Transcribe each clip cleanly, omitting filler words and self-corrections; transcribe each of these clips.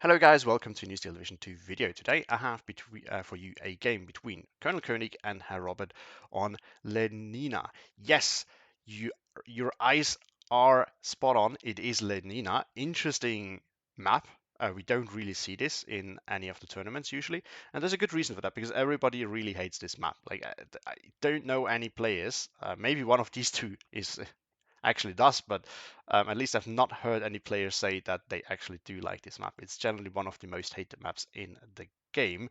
Hello guys, welcome to New Steel Division 2 video. Today I have for you a game between ColonelKoenig and Herr Robert on Lenina. Yes, you, your eyes are spot on. It is Lenina. Interesting map. We don't really see this in any of the tournaments usually, and there's a good reason for that because everybody really hates this map. Like I don't know any players. Maybe one of these two is actually does, but at least I've not heard any players say that they actually do like this map. It's generally one of the most hated maps in the game,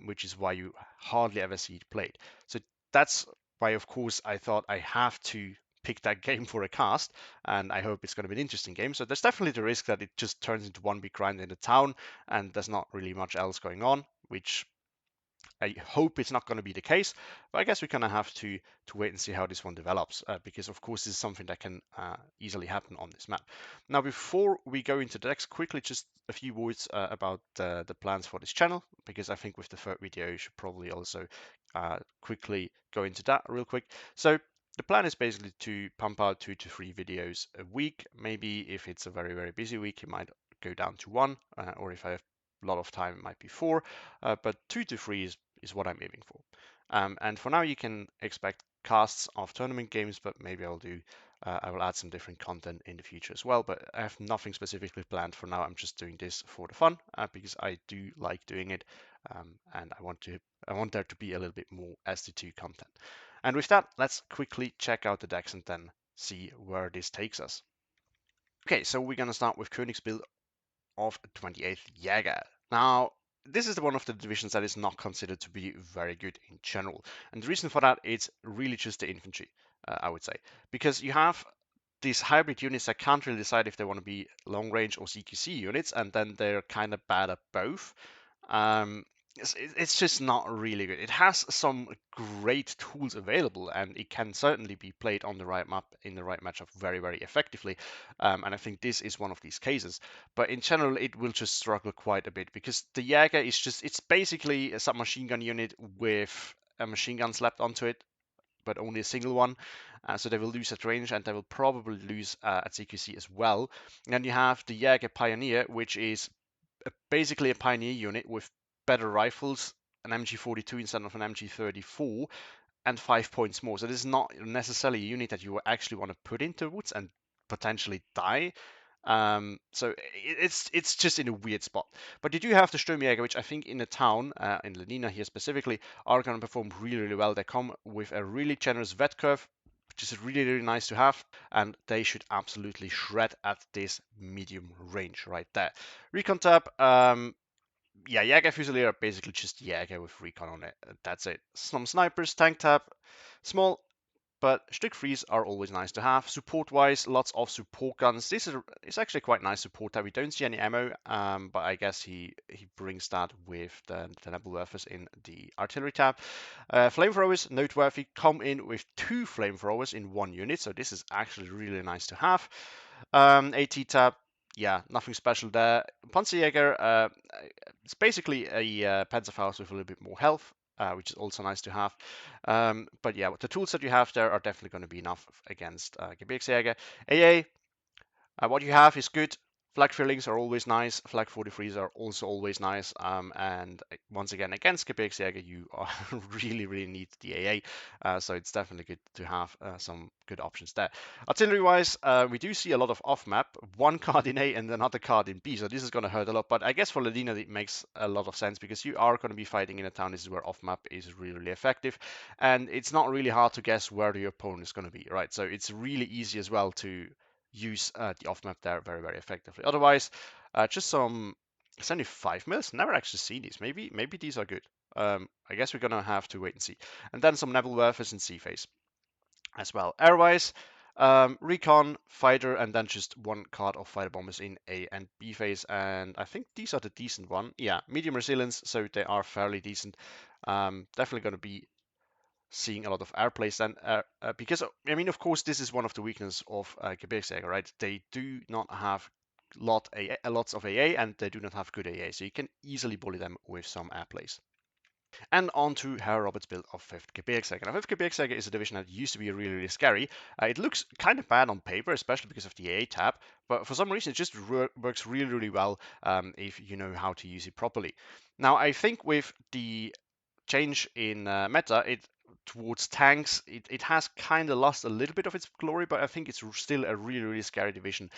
which is why you hardly ever see it played. So that's why, of course, I thought I have to pick that game for a cast, and I hope it's going to be an interesting game. So there's definitely the risk that it just turns into one big grind in the town, and there's not really much else going on, which I hope it's not going to be the case, but I guess we're going to have to wait and see how this one develops, because of course this is something that can easily happen on this map. Now, before we go into the decks, quickly just a few words about the plans for this channel, because I think with the third video you should probably also quickly go into that real quick. So the plan is basically to pump out 2 to 3 videos a week. Maybe if it's a very busy week, it might go down to 1, or if I have a lot of time, it might be 4, but 2 to 3 is what I'm aiming for. And for now, you can expect casts of tournament games, but maybe I will add some different content in the future as well. But I have nothing specifically planned for now. I'm just doing this for the fun because I do like doing it, and I want there to be a little bit more SD2 content. And with that, let's quickly check out the decks and then see where this takes us. Okay, so we're gonna start with Koenig's build of 28th Jäger. Now, this is one of the divisions that is not considered to be very good in general. And the reason for that is really just the infantry, I would say. Because you have these hybrid units that can't really decide if they want to be long range or CQC units, and then they're kind of bad at both. Um, it's just not really good. It has some great tools available, and it can certainly be played on the right map in the right matchup very effectively. And I think this is one of these cases. But in general, it will just struggle quite a bit because the Jaeger is it's basically a submachine gun unit with a machine gun slapped onto it, but only a single one. So they will lose at range and they will probably lose at CQC as well. And then you have the Jaeger Pioneer, which is basically a Pioneer unit with better rifles, an MG42 instead of an MG34, and 5 points more. So this is not necessarily a unit that you actually want to put into woods and potentially die. So it's just in a weird spot. But you do have the Sturmjäger, which I think in the town, in Lenina here specifically, are going to perform really well. They come with a really generous vet curve, which is really nice to have, and they should absolutely shred at this medium range right there. Recon tab, yeah, Jäger Fusilier are basically just Jäger with recon on it. That's it. Some snipers, tank tab, small, but Stick Freeze are always nice to have. Support-wise, lots of support guns. This is actually quite nice support tab. We don't see any ammo, but I guess he brings that with the Nebelwerfers in the artillery tab. Flamethrowers, noteworthy, come in with 2 flamethrowers in 1 unit, so this is actually really nice to have. AT tab, yeah, nothing special there. Panzerjäger, it's basically a Panzerfaust with a little bit more health, which is also nice to have. But yeah, the tools that you have there are definitely going to be enough against Gebirgsjäger. AA, what you have is good. Flag fillings are always nice. Flag 43s are also always nice. And once again, against Gebirgsjäger, you really need the AA. So it's definitely good to have some good options there. Artillery-wise, we do see a lot of off-map. One card in A and another card in B. So this is going to hurt a lot. But I guess for Lenina, it makes a lot of sense because you are going to be fighting in a town. This is where off-map is really effective. And it's not really hard to guess where your opponent is going to be, right? So it's really easy as well to use the off map there very effectively. Otherwise, just some 75 mils. Never actually seen these. Maybe these are good. I guess we're gonna have to wait and see. And then some Nebelwerfers in C phase as well. Airwise, recon, fighter, and then just 1 card of fighter bombers in A and B phase. And I think these are the decent one. Yeah, medium resilience, so they are fairly decent. Definitely gonna be seeing a lot of airplays then, because I mean, of course, this is one of the weaknesses of Gebirgsjäger, right? They do not have lots of AA, and they do not have good AA, so you can easily bully them with some airplays. And on to Herr Robert's build of 5th Gebirgsjäger. Now, 5th Gebirgsjäger is a division that used to be really, really scary. It looks kind of bad on paper, especially because of the AA tab, but for some reason it just works really, really well if you know how to use it properly. Now, I think with the change in meta, it towards tanks, it has kind of lost a little bit of its glory, but I think it's still a really, really scary division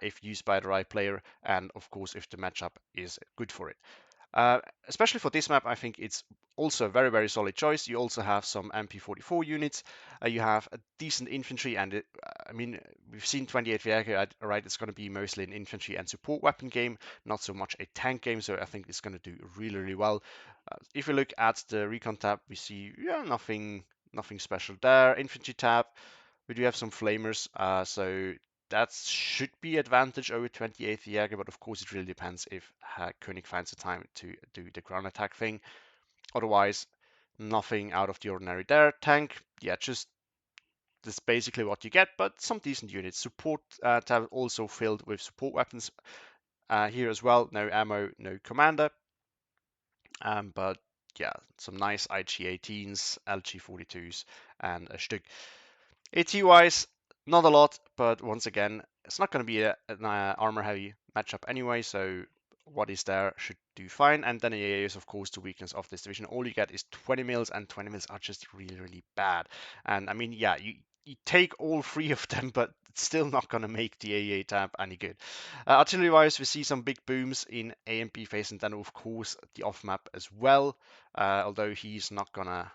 if used by the right player, and of course if the matchup is good for it. Uh, Especially for this map, I think it's also a very, very solid choice. You also have some MP44 units. You have a decent infantry, and I mean, we've seen 28th Jäger, right? It's going to be mostly an infantry and support weapon game, not so much a tank game. So I think it's going to do really, really well. If we look at the recon tab, we see nothing special there. Infantry tab, we do have some flamers, so that should be advantage over 28th Jäger, but of course it really depends if Koenig finds the time to do the ground attack thing. Otherwise, nothing out of the ordinary there. Tank, yeah, just that's basically what you get, but some decent units. Support tab also filled with support weapons here as well. No ammo, no commander, but yeah, some nice IG-18s, LG-42s, and a Stück. AT-wise, not a lot, but once again, it's not going to be an armor-heavy matchup anyway, so what is there should do fine. And then AA is, of course, the weakness of this division. All you get is 20 mils, and 20 mils are just really, really bad. And I mean, yeah, you take all three of them, but it's still not going to make the AA tab any good. Artillery-wise, we see some big booms in A and B phase, and then, of course, the off-map as well, although he's not going to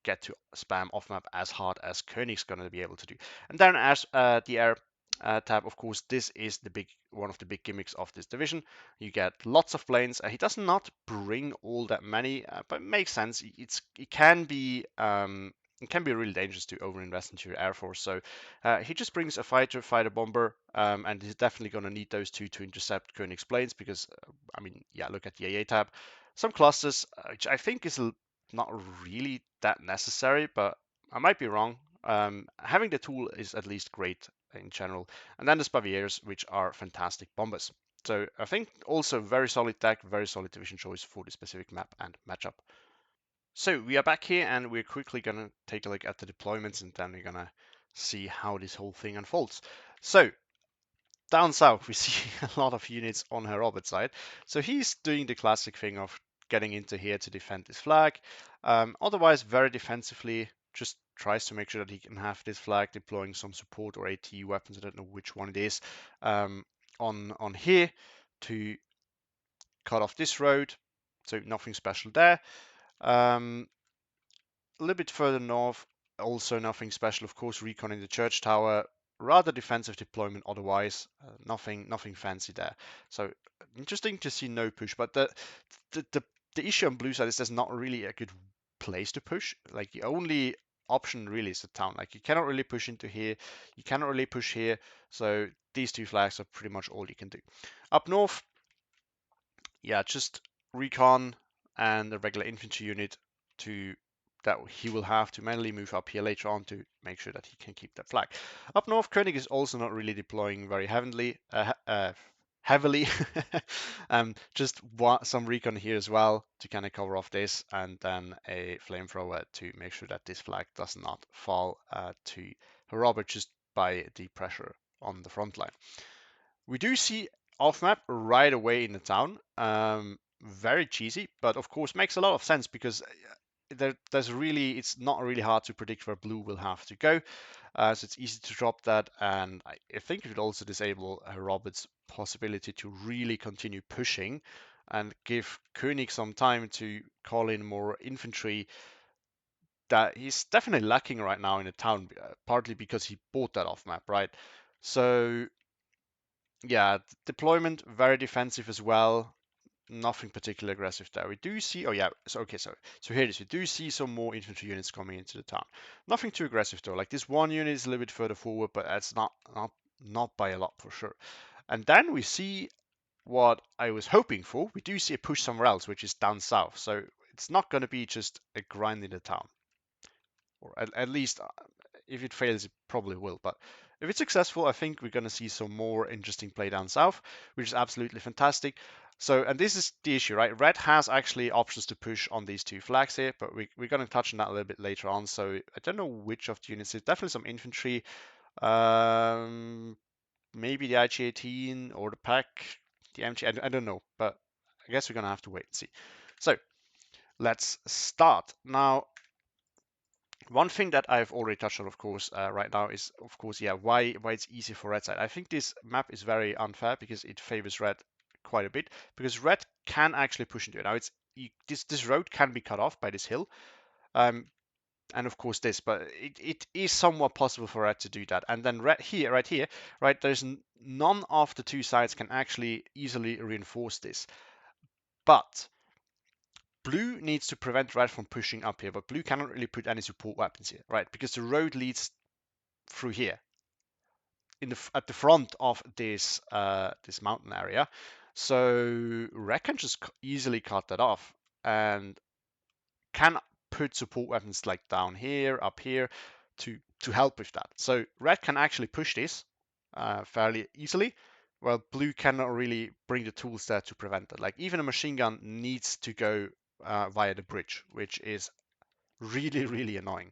get to spam off map as hard as Koenig's going to be able to do. And then as the air tab, of course, this is the one of the big gimmicks of this division. You get lots of planes. He does not bring all that many, but it makes sense. It can be really dangerous to overinvest into your air force. So he just brings a fighter bomber, and he's definitely going to need those two to intercept Koenig's planes because, I mean, yeah, look at the AA tab. Some clusters, which I think is not really that necessary, but I might be wrong. Having the tool is at least great in general. And then the Spaviers, which are fantastic bombers. So I think also very solid deck, very solid division choice for the specific map and matchup. So we are back here and we're quickly going to take a look at the deployments and then we're going to see how this whole thing unfolds. So down south, we see a lot of units on Herr Robert side. So he's doing the classic thing of getting into here to defend his flag. Otherwise, very defensively, just tries to make sure that he can have this flag, deploying some support or AT weapons. I don't know which one it is on here to cut off this road. So nothing special there. A little bit further north, also nothing special. Of course, reconning the church tower, rather defensive deployment otherwise, nothing fancy there. So interesting to see no push, but the, the, the issue on blue side is there's not really a good place to push. Like the only option really is the town. Like you cannot really push into here, you cannot really push here. So these two flags are pretty much all you can do. Up north, yeah, just recon and a regular infantry unit to that he will have to manually move up here later on to make sure that he can keep that flag. Up north, Koenig is also not really deploying very heavily. Just some recon here as well to kind of cover off this, and then a flamethrower to make sure that this flag does not fall to Robert just by the pressure on the front line. We do see off map right away in the town. Very cheesy, but of course makes a lot of sense because it's not really hard to predict where blue will have to go. So it's easy to drop that, and I think it would also disable Robert's possibility to really continue pushing and give Koenig some time to call in more infantry that he's definitely lacking right now in the town, partly because he bought that off map, right? So yeah, deployment very defensive as well. Nothing particularly aggressive there. We do see, oh yeah, so okay, so here it is. We do see some more infantry units coming into the town. Nothing too aggressive though. Like this one unit is a little bit further forward, but that's not by a lot for sure. And then we see what I was hoping for. We do see a push somewhere else, which is down south. So it's not going to be just a grind in the town, or at least if it fails, it probably will. But if it's successful, I think we're going to see some more interesting play down south, which is absolutely fantastic. So, and this is the issue, right? Red has actually options to push on these two flags here, but we're going to touch on that a little bit later on. So I don't know which of the units. There's definitely some infantry. Maybe the IG-18 or the pack, the MG. I don't know, but I guess we're going to have to wait and see. So let's start. Now, one thing that I've already touched on, of course, right now is, of course, yeah, why it's easy for red side. I think this map is very unfair because it favors red quite a bit, because red can actually push into it. Now, this road can be cut off by this hill, and of course this, but it is somewhat possible for red to do that. And then right here, right, there's none of the two sides can actually easily reinforce this, but blue needs to prevent red from pushing up here, but blue cannot really put any support weapons here, right? Because the road leads through here at the front of this this mountain area. So red can just easily cut that off and can put support weapons like down here, up here, to help with that. So red can actually push this fairly easily, while blue cannot really bring the tools there to prevent it. Like even a machine gun needs to go via the bridge, which is really, really annoying.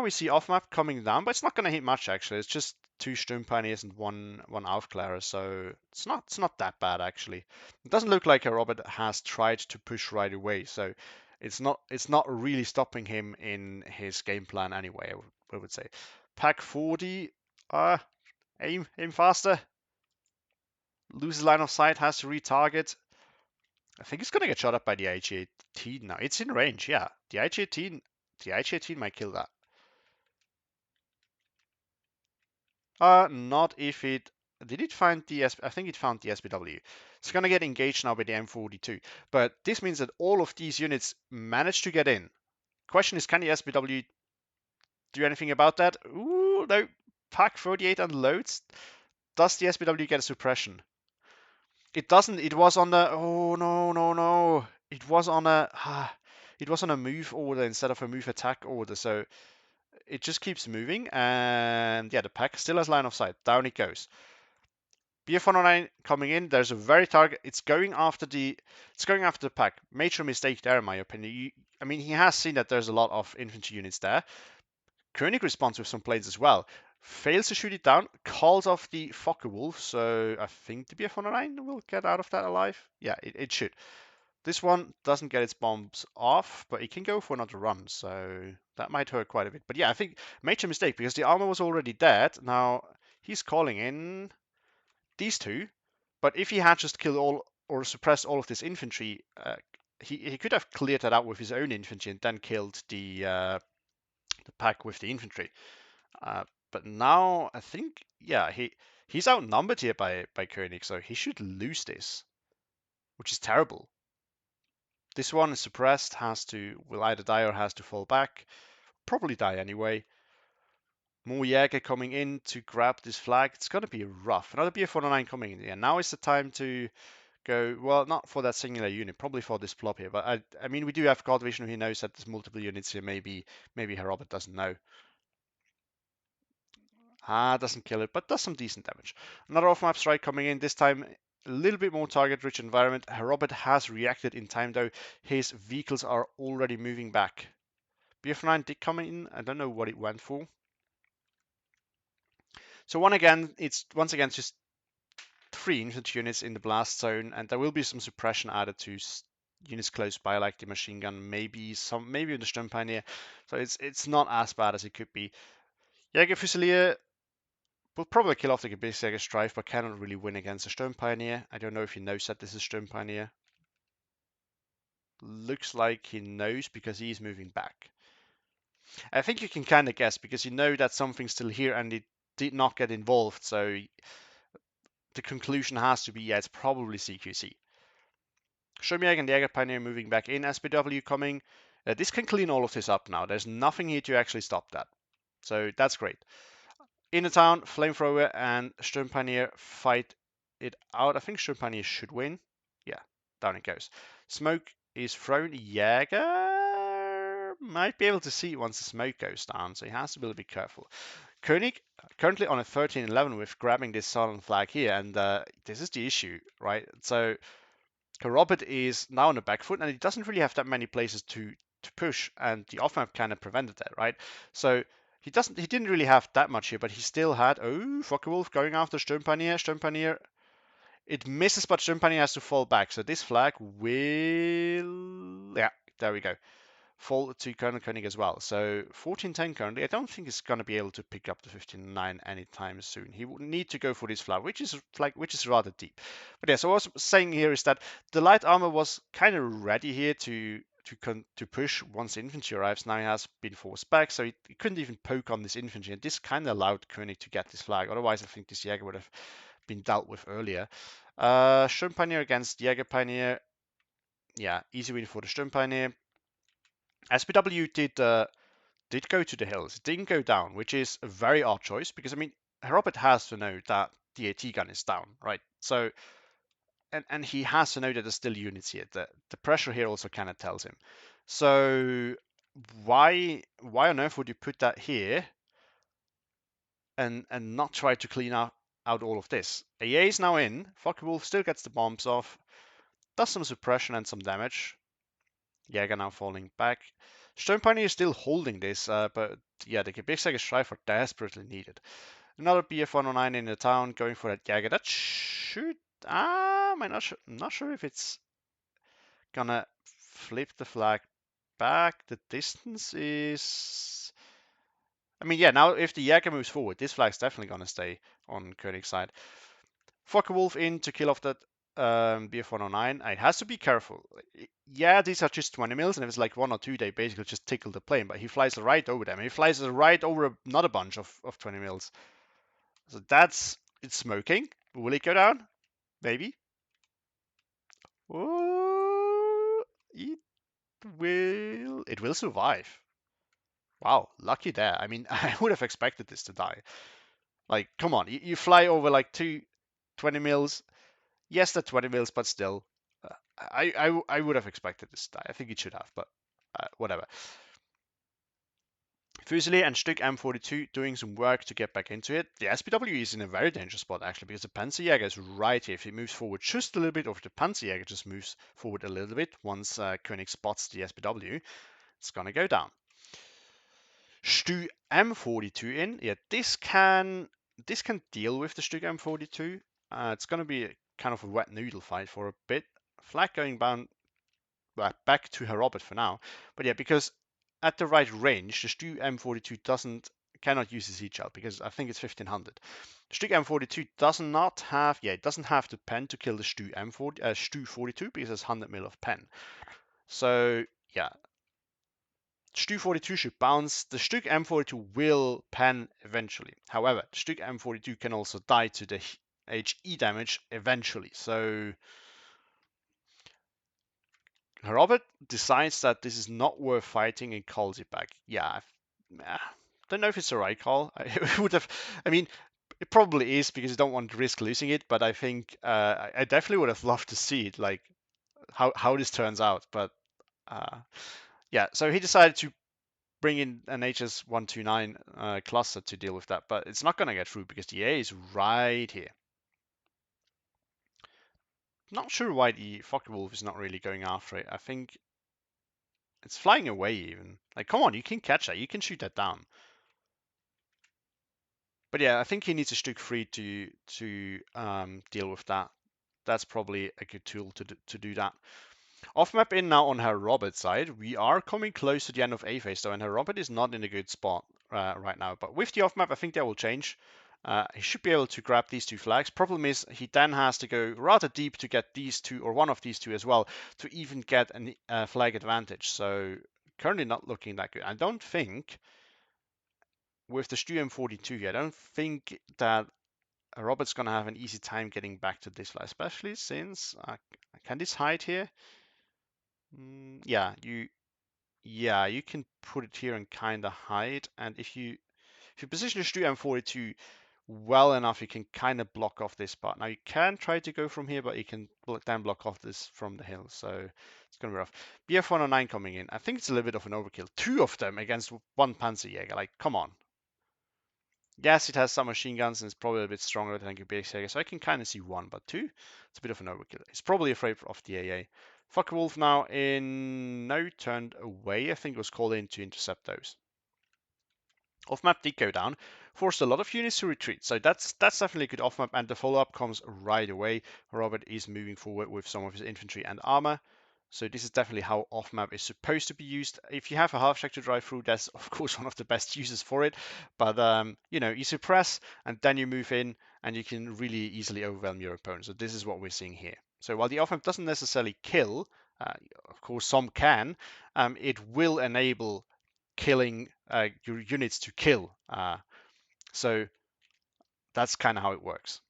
We see off map coming down, but it's not going to hit much actually. It's just two Sturm Pioneers and one Aufklärer, so it's not that bad actually. It doesn't look like Herr Robert has tried to push right away, so it's not really stopping him in his game plan anyway. I would say. Pack 40, aim faster. Loses line of sight, has to retarget. I think it's gonna get shot up by the IG-18 now. It's in range, yeah. The IG-18 might kill that. Not if it... Did it find the... I think it found the SPW. It's going to get engaged now by the M42. But this means that all of these units managed to get in. Question is, can the SPW do anything about that? Ooh, no. Pack 48 unloads. Does the SPW get a suppression? It doesn't. It was on the... Oh, no, no, no. It was on a... it was on a move order instead of a move attack order. So it just keeps moving. And yeah, the pack still has line of sight. Down it goes. BF-109 coming in. There's a very target. It's going after the pack. Major mistake there, in my opinion. I mean, he has seen that there's a lot of infantry units there. Koenig responds with some planes as well. Fails to shoot it down. Calls off the Focke-Wulf. So I think the BF-109 will get out of that alive. Yeah, it should. This one doesn't get its bombs off, but it can go for another run. So that might hurt quite a bit. But yeah, I think major mistake because the armor was already dead. Now he's calling in these two, but if he had just killed all or suppressed all of this infantry, he could have cleared that out with his own infantry and then killed the pack with the infantry. But now I think, yeah, he's outnumbered here by Koenig, so he should lose this, which is terrible. This one is suppressed, will either die or has to fall back. Probably die anyway. More Jäger coming in to grab this flag. It's going to be rough. Another BF-109 coming in here. Now is the time to go, well, not for that singular unit, probably for this plop here. But I mean, we do have God Vision who knows that there's multiple units here. Maybe Herr Robert doesn't know. Doesn't kill it, but does some decent damage. Another off-map strike coming in, this time a little bit more target-rich environment. Herr Robert has reacted in time, though. His vehicles are already moving back. BF-9 did come in. I don't know what it went for. So once again, it's just 3 infantry units in the blast zone, and there will be some suppression added to units close by, like the machine gun, maybe the Sturm Pioneer. So it's not as bad as it could be. Jäger Fusilier will probably kill off the Gebirgsjäger Strife, but cannot really win against the Sturm Pioneer. I don't know if he knows that this is Sturm Pioneer. Looks like he knows because he's moving back. I think you can kind of guess because you know that something's still here and it did not get involved, so the conclusion has to be, yeah, it's probably CQC. Sturmjäger and Jäger Pioneer moving back in, SPW coming. This can clean all of this up now. There's nothing here to actually stop that. So that's great. In the town, Flamethrower and Sturm Pioneer fight it out. I think Sturm Pioneer should win. Yeah, down it goes. Smoke is thrown. Jäger might be able to see it once the smoke goes down, so he has to be a little bit careful. Koenig currently on a 13-11 with grabbing this southern flag here, and this is the issue, right? So Herr Robert is now on the back foot, and he doesn't really have that many places to push, and the off map kind of prevented that, right? So he didn't really have that much here, but he still had, oh, Focke-Wulf going after Sturmpanier. Sturmpanier, it misses, but Sturmpanier has to fall back. So this flag will, yeah, there we go, fall to ColonelKoenig as well. So 14-10 currently. I don't think he's going to be able to pick up the 15-9 anytime soon. He would need to go for this flag, which is rather deep. But yeah, so what I was saying here is that the light armor was kind of ready here to push once the infantry arrives. Now he has been forced back, so he couldn't even poke on this infantry, and this kind of allowed Koenig to get this flag. Otherwise, I think this Jäger would have been dealt with earlier. Sturmpioneer against Jäger Pioneer. Yeah, easy win for the Sturmpioneer. SPW did go to the hills. It didn't go down, which is a very odd choice because I mean, Robert has to know that the AT gun is down, right? So, and he has to know that there's still units here. The pressure here also kind of tells him. So, why on earth would you put that here and not try to clean out all of this? AA is now in. Focke-Wulf still gets the bombs off, does some suppression and some damage. Jäger now falling back. Sturmpioneer is still holding this, but yeah, the Gebirgsjäger Strife are desperately needed. Another BF-109 in the town, going for that Jäger. That should... I'm not sure if it's gonna flip the flag back. The distance is... I mean, yeah, now if the Jäger moves forward, this flag's definitely gonna stay on Koenig's side. Focke-Wulf in to kill off that BF-109. It has to be careful. Yeah, these are just 20 mils, and if it's like 1 or 2, they basically just tickle the plane, but he flies right over them. He flies right over another bunch of 20 mils. So it's smoking. Will it go down? Maybe. Oh, it will survive. Wow, lucky there. I mean, I would have expected this to die. Like, come on, you fly over like 20 mils. Yes, that's 20 mils, but still, I would have expected this to die. I think it should have, but whatever. Fusilier and Stück M42 doing some work to get back into it. The SPW is in a very dangerous spot actually because the Panzerjäger is right here. If he moves forward just a little bit, or if the Panzerjäger just moves forward a little bit, once Koenig spots the SPW, it's gonna go down. Stu M42 in. Yeah, this can deal with the Stück M42. It's gonna be kind of a wet noodle fight for a bit. Flag going down back to Herr Robert for now. But yeah, because at the right range, the Stu M42 cannot use the siege shell because I think it's 1500. The Stu M42 doesn't have the pen to kill the Stu 42 because it's 100 mil of pen. So yeah, Stu 42 should bounce. The Stück M42 will pen eventually. However, the Stück M42 can also die to the HE damage eventually. So Robert decides that this is not worth fighting and calls it back. Yeah, I don't know if it's the right call. I would have, I mean, it probably is because you don't want to risk losing it. But I think I definitely would have loved to see it, like how this turns out. But yeah, so he decided to bring in an HS129 cluster to deal with that, but it's not going to get through because the A is right here. Not sure why the Focke-Wulf is not really going after it. I think it's flying away even. Like, come on, you can catch that. You can shoot that down. But yeah, I think he needs a Stück 3 to deal with that. That's probably a good tool to do that. Off map in now on Herr Robert's side. We are coming close to the end of A phase though, and Herr Robert is not in a good spot right now. But with the off map, I think that will change. He should be able to grab these 2 flags. Problem is, he then has to go rather deep to get these 2, or one of these 2 as well, to even get a flag advantage. So currently not looking that good. I don't think, with the Stu M42 I don't think that Robert's going to have an easy time getting back to this flag, especially since, can this hide here? Yeah, you can put it here and kind of hide. And if you position your Stu M42 well enough, you can kind of block off this spot. Now you can try to go from here, but you can then block off this from the hill. So it's gonna be rough. BF-109 coming in. I think it's a little bit of an overkill. 2 of them against 1 Panzerjäger. Like, come on. Yes, it has some machine guns and it's probably a bit stronger than Quebec, so I can kind of see one, but two, it's a bit of an overkill. He's probably afraid of the AA. Focke-Wulf now in, no, turned away. I think it was called in to intercept those. Off-map did go down, forced a lot of units to retreat, so that's definitely good off-map, and the follow-up comes right away. Robert is moving forward with some of his infantry and armor, so this is definitely how off-map is supposed to be used. If you have a half-shack to drive through, that's of course one of the best uses for it, but you know, you suppress and then you move in, and you can really easily overwhelm your opponent. So this is what we're seeing here. So while the off-map doesn't necessarily kill, of course some can, it will enable killing your units to kill. So that's kind of how it works,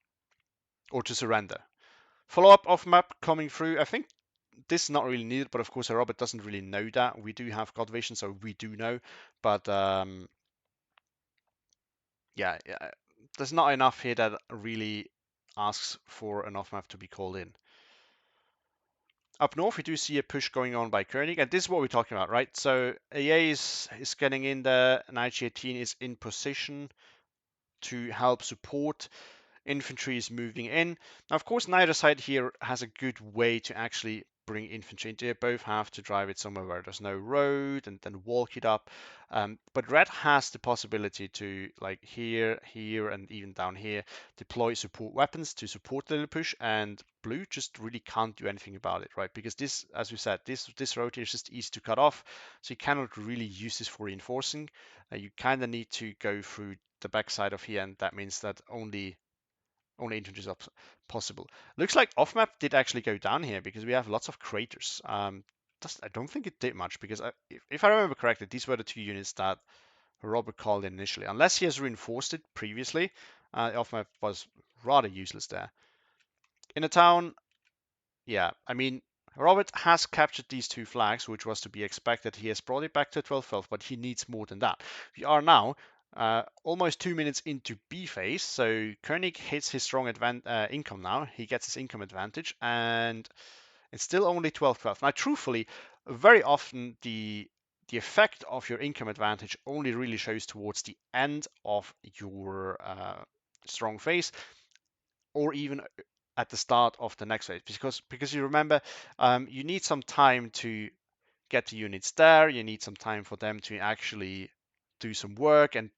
or to surrender. Follow up off map coming through. I think this is not really needed, but of course, Robert doesn't really know that. We do have God Vision, so we do know. But yeah, there's not enough here that really asks for an off map to be called in. Up north, we do see a push going on by Koenig, and this is what we're talking about, right? So AA is getting in there, and IG-18 is in position to help support. Infantry is moving in. Now, of course, neither side here has a good way to actually bring infantry into it. Both have to drive it somewhere where there's no road and then walk it up. But red has the possibility to, like here, here, and even down here, deploy support weapons to support the little push, and blue just really can't do anything about it, right? Because this, as we said, this road here is just easy to cut off, so you cannot really use this for reinforcing. You kind of need to go through the backside of here, and that means that only infantry is possible. Looks like off map did actually go down here because we have lots of craters. I don't think it did much because if I remember correctly, these were the two units that Robert called in initially. Unless he has reinforced it previously, off map was rather useless there. In the town, yeah, I mean, Robert has captured these two flags, which was to be expected. He has brought it back to 12-12, but he needs more than that. We are now almost 2 minutes into B phase, so Koenig hits his strong income now. He gets his income advantage, and it's still only 12-12. Now, truthfully, very often the effect of your income advantage only really shows towards the end of your strong phase, or even at the start of the next phase, because you remember you need some time to get the units there. You need some time for them to actually do some work, and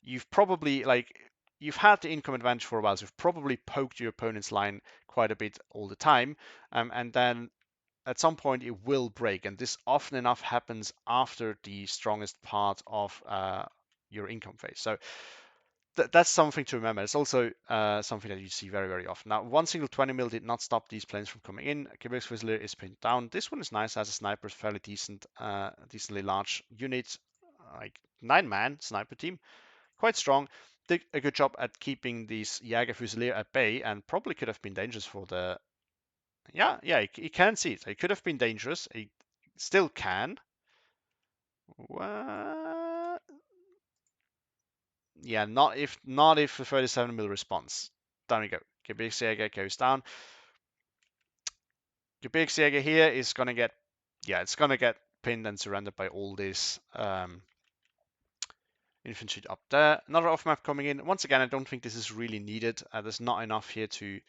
you've probably, like, you've had the income advantage for a while, so you've probably poked your opponent's line quite a bit all the time, and then at some point it will break, and this often enough happens after the strongest part of your income phase. So that's something to remember. It's also something that you see very, very often. Now, one single 20 mil did not stop these planes from coming in. Quebec's Fusilier is pinned down. This one is nice as a sniper, fairly decent, decently large unit, like 9-man sniper team, quite strong. Did a good job at keeping these Jager Fusilier at bay, and probably could have been dangerous for the. Yeah, you can see it. It could have been dangerous. It still can. What? Yeah, not if the 37 mil response. Down we go. Gebirgsjäger goes down. Gebirgsjäger here is gonna get, yeah, it's gonna get pinned and surrendered by all this infantry up there. Another off map coming in. Once again, I don't think this is really needed. There's not enough here to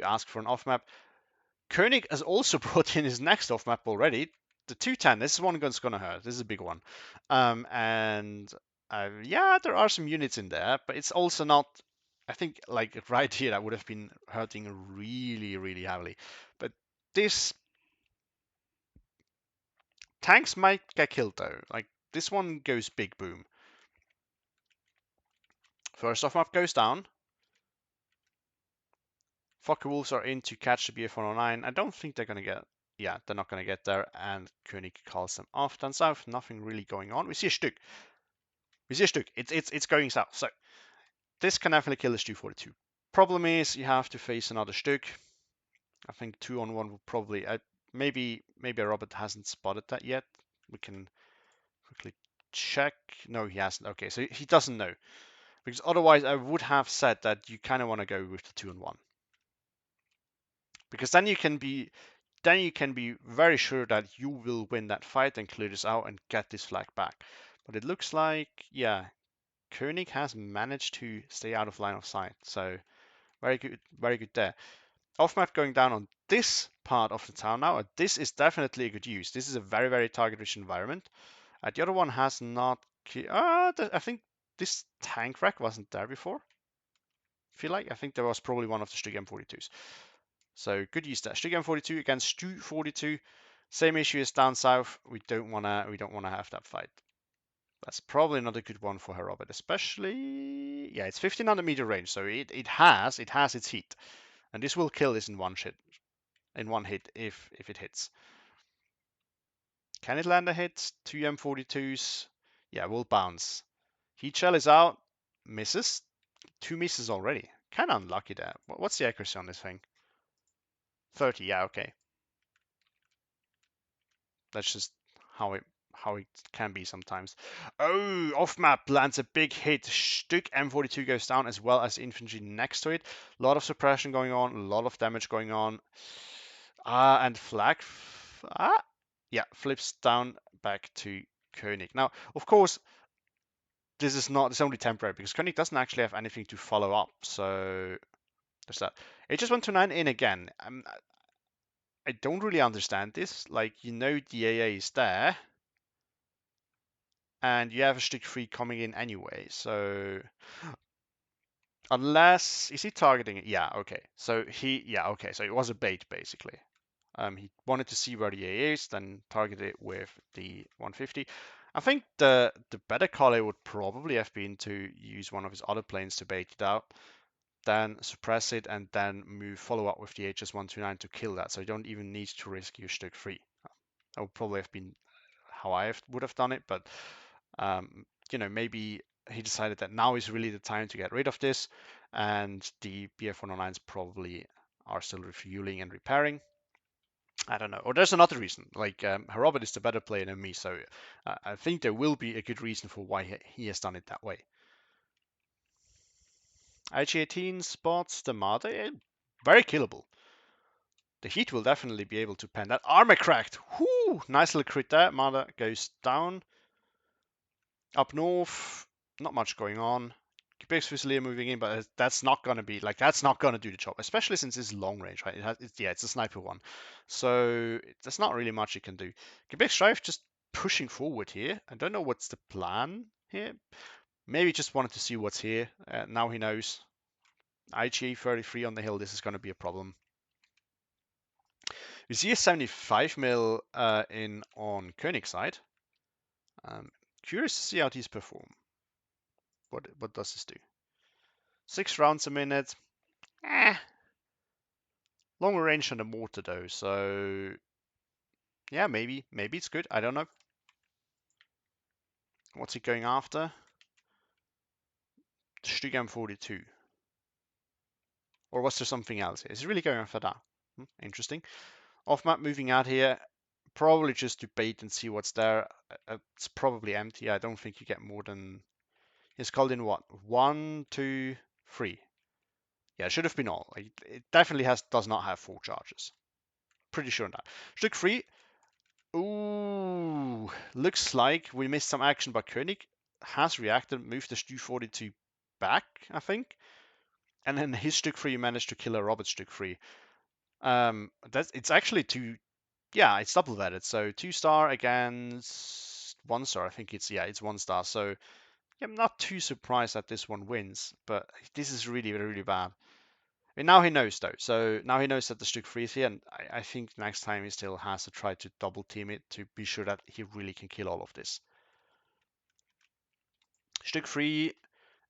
ask for an off map. Koenig has also brought in his next off map already. The 210. This is one gun's gonna hurt. This is a big one. And yeah, there are some units in there, but it's also not. I think like right here, that would have been hurting really, really heavily. But this tanks might get killed though. Like this one goes big boom. First off map goes down. Fokker Wolves are in to catch the BF-109. I don't think they're gonna get. Yeah, they're not gonna get there, and Koenig calls them off. Down south, nothing really going on. We see a Stück. It's going south. So this can definitely kill the Stu-42. Problem is you have to face another Stück. I think 2-on-1 will probably. Maybe Robert hasn't spotted that yet. We can quickly check. No, he hasn't. Okay, so he doesn't know. Because otherwise I would have said that you kind of want to go with the 2-on-1. Because then you can be very sure that you will win that fight and clear this out and get this flag back. But it looks like, yeah, Koenig has managed to stay out of line of sight. So very good there. Off map going down on this part of the town now. This is definitely a good use. This is a very target rich environment. The other one has not. I think this tank rack wasn't there before. I think there was probably one of the Stug M42s. So good use there. Stug M42 against Stu 42. Same issue as down south. We don't wanna have that fight. That's probably not a good one for Herr Robert, especially it's 1500 meter range, so it has its heat, and this will kill this in one hit if it hits. Can it land a hit? 2 M42s. Yeah, will bounce. Heat shell is out. Misses. 2 misses already. Kind of unlucky there. What's the accuracy on this thing? 30. Yeah, okay. That's just how it can be sometimes. Oh, off map lands a big hit. Stug M42 goes down as well as infantry next to it. A lot of suppression going on, a lot of damage going on. And flag. Yeah, flips down back to Koenig. Now, of course, it's only temporary because Koenig doesn't actually have anything to follow up. So there's that. HS129 in again. I don't really understand this. Like, the AA is there, and you have a Stug 3 coming in anyway. So unless is he targeting it? Yeah, okay. So so it was a bait basically. He wanted to see where the AA is, then target it with the 150. I think the better call would probably have been to use one of his other planes to bait it out, then suppress it, and then follow up with the HS129 to kill that. So you don't even need to risk your Stug 3. That would probably have been how I would have done it, but maybe he decided that now is really the time to get rid of this, and the BF109s probably are still refueling and repairing. I don't know. Or there's another reason. Like, Herr Robert is the better player than me, so I think there will be a good reason for why he has done it that way. IG-18 spots the Marder. Very killable. The Heat will definitely be able to pen that. Armor cracked. Whoo! Nice little crit there. Marder goes down. Up north, not much going on. Quebec's Fusilier moving in, but that's not gonna do the job, especially since it's long range, right? It's a sniper one, so there's not really much it can do. Quebec Strife just pushing forward here. I don't know what's the plan here. Maybe just wanted to see what's here. Now he knows. IG 33 on the hill. This is going to be a problem. We see a 75 mil in on Koenig side. Curious to see how these perform. What does this do? 6 rounds a minute. Longer range on the mortar though, so yeah, maybe it's good. I don't know. What's he going after? Stug M42. Or was there something else here? Is he really going after that? Interesting. Off map moving out here. Probably just to bait and see what's there. It's probably empty. I don't think you get more than... He's called in what? 1, 2, 3. Yeah, it should have been all. It definitely does not have 4 charges. Pretty sure on that. Stug 3. Ooh, looks like we missed some action, but Koenig has reacted, moved the Stu 42 back, I think. And then his Stug 3 managed to kill a Robert Stug 3. It's actually it's double vetted. So 2-star against 1-star. I think it's 1-star. So I'm not too surprised that this one wins, but this is really, really bad. And now he knows though. So now he knows that the Stug 3 is here, and I think next time he still has to try to double team it to be sure that he really can kill all of this. Stug 3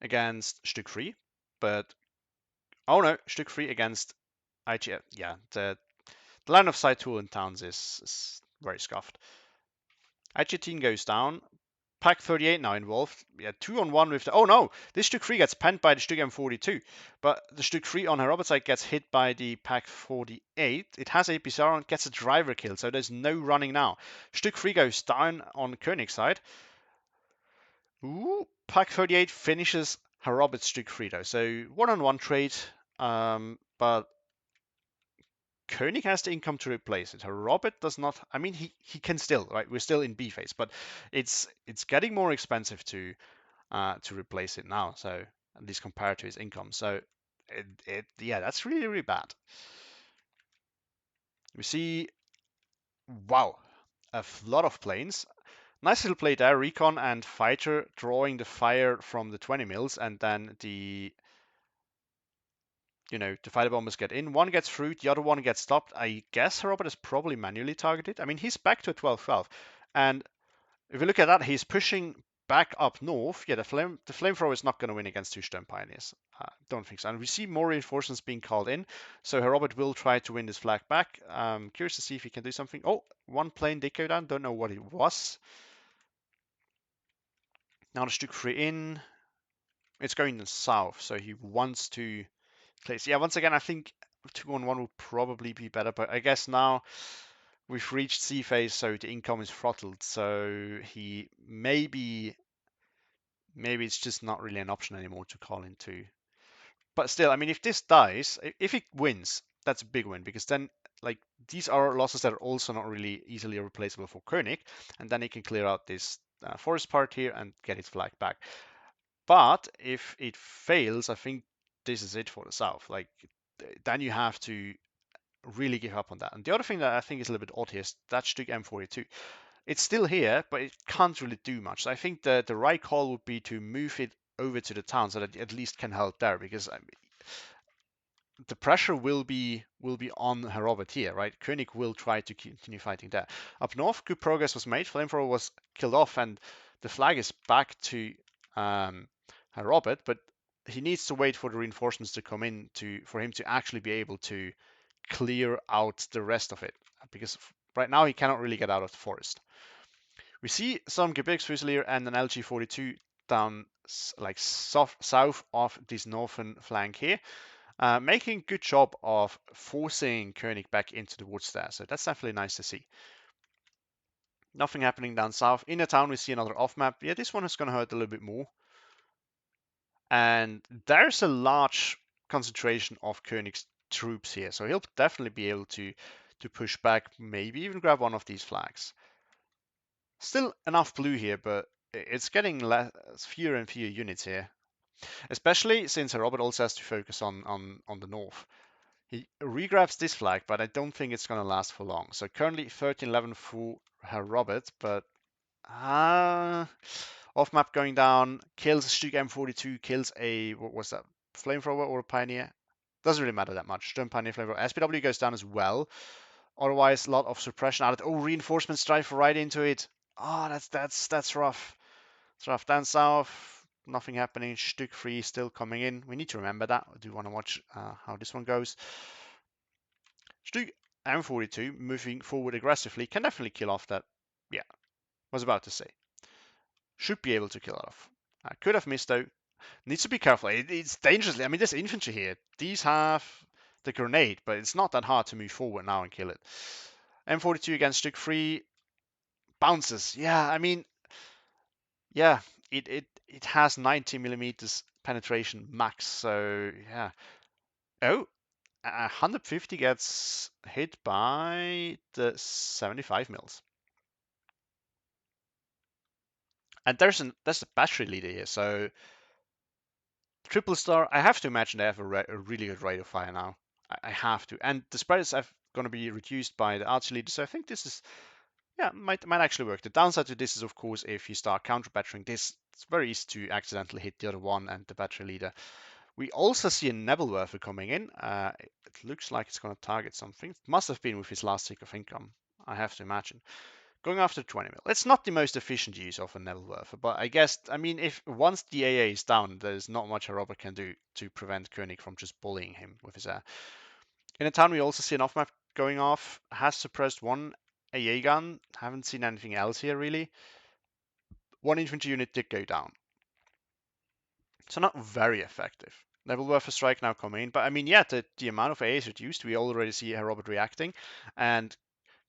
against Stug 3, but oh no, Stug 3 against IG. Yeah, the line of sight tool in towns is very scuffed. IG-18 goes down. Pack 38 now involved. Yeah, 2-on-1 with the... Oh no! This Stug 3 gets penned by the Stug M42. But the Stug 3 on Herr Robert's side gets hit by the Pack 48. It has APCR and gets a driver kill, so there's no running now. Stug 3 goes down on Koenig's side. Ooh, Pack 38 finishes Herr Robert's Stug 3 though. So 1-on-1 trade. But Koenig has the income to replace it. Herr Robert does not. I mean, he can still, right? We're still in B phase, but it's getting more expensive to to replace it now. So at least compared to his income. So yeah, that's really, really bad. We see, wow, a lot of planes. Nice little play there, recon and fighter drawing the fire from the 20 mils, and then the the fighter bombers get in. One gets through, the other one gets stopped. I guess Herr Robert is probably manually targeted. I mean, he's back to a 12-12, and if you look at that, he's pushing back up north. Yeah, the flamethrower is not going to win against two Stern Pioneers. Don't think so. And we see more reinforcements being called in, so Herr Robert will try to win this flag back. Curious to see if he can do something. Oh, one plane did go down. Don't know what it was. Now the Stück 3 in. It's going south, so he wants to place. Yeah, once again, I think 2-on-1 will probably be better, but I guess now we've reached C phase, so the income is throttled, so he maybe it's just not really an option anymore to call into. But still, I mean, if this dies, if it wins, that's a big win, because then like these are losses that are also not really easily replaceable for Koenig, and then he can clear out this forest part here and get his flag back. But if it fails, I think this is it for the South. Like, then you have to really give up on that. And the other thing that I think is a little bit odd here is that Stück M42. It's still here, but it can't really do much. So I think the right call would be to move it over to the town so that it at least can help there, because I mean, the pressure will be on Herr Robert here, right? Koenig will try to continue fighting there. Up north, good progress was made. Flamethrower was killed off, and the flag is back to Herr Robert, but he needs to wait for the reinforcements to come in for him to actually be able to clear out the rest of it, because right now he cannot really get out of the forest. We see some Gebirgsfusilier and an LG-42 down like south of this northern flank here, making good job of forcing Koenig back into the woods there. So that's definitely nice to see. Nothing happening down south. In the town, we see another off map. Yeah, this one is going to hurt a little bit more. And there's a large concentration of Koenig's troops here. So he'll definitely be able to push back, maybe even grab one of these flags. Still enough blue here, but it's getting fewer and fewer units here. Especially since Herr Robert also has to focus on the north. He regrabs this flag, but I don't think it's going to last for long. So currently 13-11 for Herr Robert, but off map going down, kills a Stück M42, kills a, what was that, flamethrower or a pioneer? Doesn't really matter that much. Stern Pioneer flamethrower. SPW goes down as well. Otherwise, a lot of suppression added. Oh, reinforcements drive right into it. Oh, that's rough. It's rough. Down south, nothing happening. Stück 3 still coming in. We need to remember that. I do want to watch how this one goes. Stück M42 moving forward aggressively can definitely kill off that. Yeah, was about to say. Should be able to kill off. Could have missed though. Needs to be careful. It's dangerous. I mean, there's infantry here. These have the grenade, but it's not that hard to move forward now and kill it. M42 against Stück 3 bounces. Yeah, I mean, yeah, it has 90 millimeters penetration max. So yeah. Oh, 150 gets hit by the 75 mils. And there's a battery leader here, so triple star. I have to imagine they have a really good rate of fire now. I have to, and the spread is going to be reduced by the artillery leader. So I think this is, yeah, might actually work. The downside to this is, of course, if you start counter battering this, it's very easy to accidentally hit the other one and the battery leader. We also see a Nebelwerfer coming in. It looks like it's going to target something. It must have been with his last tick of income, I have to imagine. Going after 20 mil. It's not the most efficient use of a Nebelwerfer, but I guess, I mean, if once the AA is down, there's not much a Robert can do to prevent Koenig from just bullying him with his air. In the town, we also see an off map going off. Has suppressed one AA gun. Haven't seen anything else here, really. One infantry unit did go down. So not very effective. Nebelwerfer strike now coming in. But I mean, yeah, the amount of AA is reduced. We already see Herr Robert reacting. And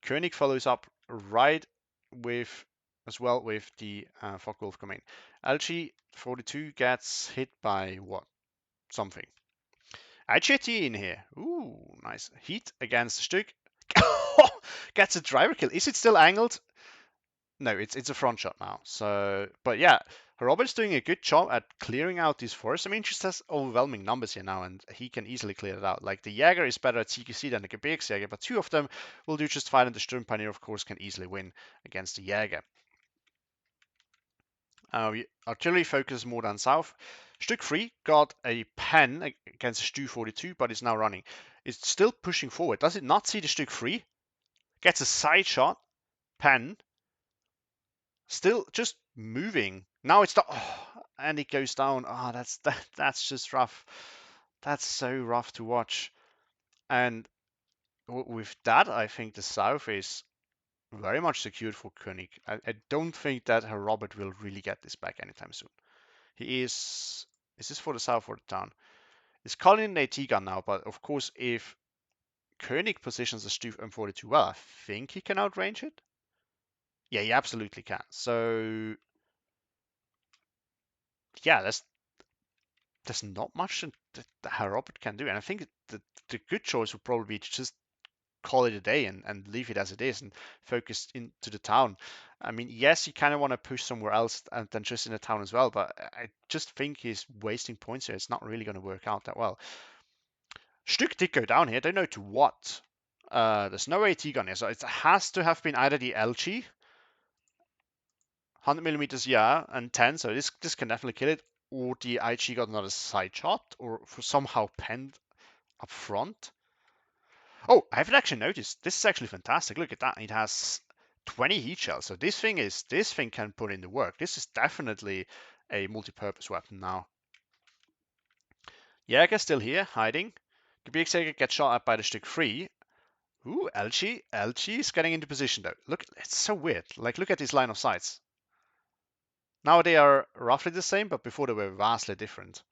Koenig follows up right with, as well, with the Focke-Wulf coming in. LG-42 gets hit by what? Something. IGT in here. Ooh, nice. Heat against Stück. Gets a driver kill. Is it still angled? No, it's a front shot now. So, but yeah, Herr Robert's doing a good job at clearing out these forests. I mean, just has overwhelming numbers here now, and he can easily clear it out. Like, the Jäger is better at CQC than the Gebirgsjäger, but two of them will do just fine, and the Sturmpioneer, of course, can easily win against the Jäger. Artillery focuses more down south. Stück 3 got a pen against Stu 42, but is now running. It's still pushing forward. Does it not see the Stück 3? Gets a side shot. Pen. Still just moving. Now it's the... Oh, and it goes down. Oh, that's just rough. That's so rough to watch. And with that, I think the south is very much secured for Koenig. I don't think that Herr Robert will really get this back anytime soon. He is this for the south or the town? It's calling an AT gun now, but of course, if Koenig positions the Stu M42 well, I think he can outrange it. Yeah, he absolutely can. So, yeah, there's not much that Herr Robert can do. And I think the good choice would probably be to just call it a day and leave it as it is and focus into the town. I mean, yes, you kind of want to push somewhere else than just in the town as well, but I just think he's wasting points here. It's not really going to work out that well. Stück did go down here. Don't know to what. There's no AT gun here, so it has to have been either the LG, 100 millimeters, yeah, and 10, so this can definitely kill it, or the IG got another side shot, or somehow penned up front. Oh, I haven't actually noticed. This is actually fantastic. Look at that. It has 20 heat shells. So this thing can put in the work. This is definitely a multi-purpose weapon now. Jäger still here, hiding. Gebirgsjäger gets shot at by the Stück 3. Ooh, LG is getting into position though. Look, it's so weird. Like, look at this line of sights. Now they are roughly the same, but before they were vastly different.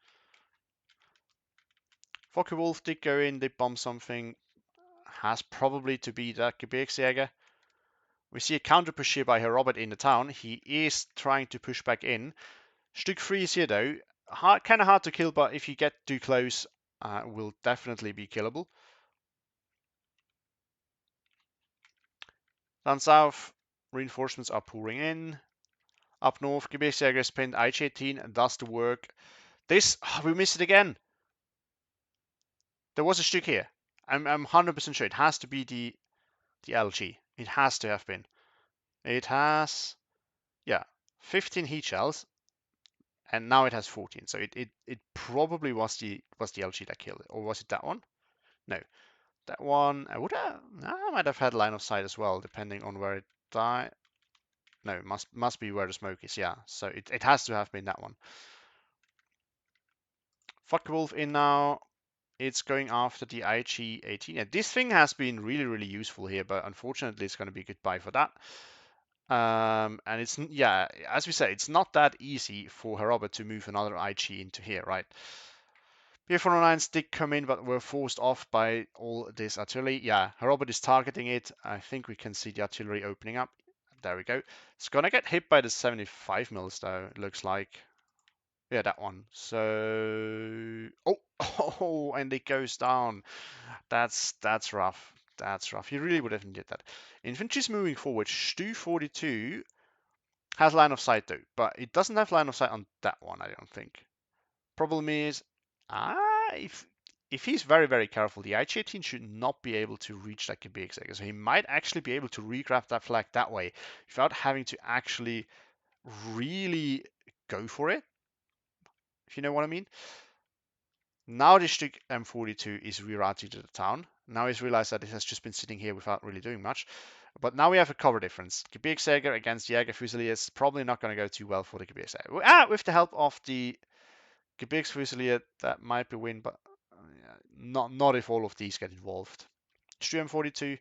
Focke-Wulf did go in, they bomb something. Has probably to be that Gebirgsjäger. We see a counter push here by Herr Robert in the town. He is trying to push back in. Stück 3 is here though. Kind of hard to kill, but if you get too close, will definitely be killable. Down south, reinforcements are pouring in. Up north, Gebirgsjäger is pinned. IG-18 does the work. This, we missed it again. There was a Stück here. I'm 100% sure. It has to be the LG. It has to have been. It has, yeah, 15 heat shells, and now it has 14. So it probably was the LG that killed it, or was it that one? No, that one I might have had line of sight as well, depending on where it died. No, it must be where the smoke is. Yeah, so it has to have been that one. Focke-Wulf in now. It's going after the IG-18. Yeah, this thing has been really useful here, but unfortunately it's going to be goodbye for that. And it's, yeah, as we said, it's not that easy for Herr Robert to move another IG into here, right? B409s did come in, but were forced off by all this artillery. Yeah, Herr Robert is targeting it. I think we can see the artillery opening up. There we go. It's gonna get hit by the 75 mils though, it looks like. Yeah, that one. So, oh, and it goes down. That's rough. That's rough. You really would have needed that. Infantry's moving forward. Stu 42 has line of sight though, but it doesn't have line of sight on that one, I don't think. Problem is, if he's very careful, the IG-18 should not be able to reach that Gebirgsjäger. So he might actually be able to regrab that flag that way without having to actually really go for it, if you know what I mean. Now the Stück M42 is rerouted to the town. Now he's realized that it has just been sitting here without really doing much. But now we have a cover difference. Gebirgsjäger against Jäger Fusilier is probably not going to go too well for the Gebirgsjäger. With the help of the Gebirgsfusilier, that might be win, but not if all of these get involved. Stu M42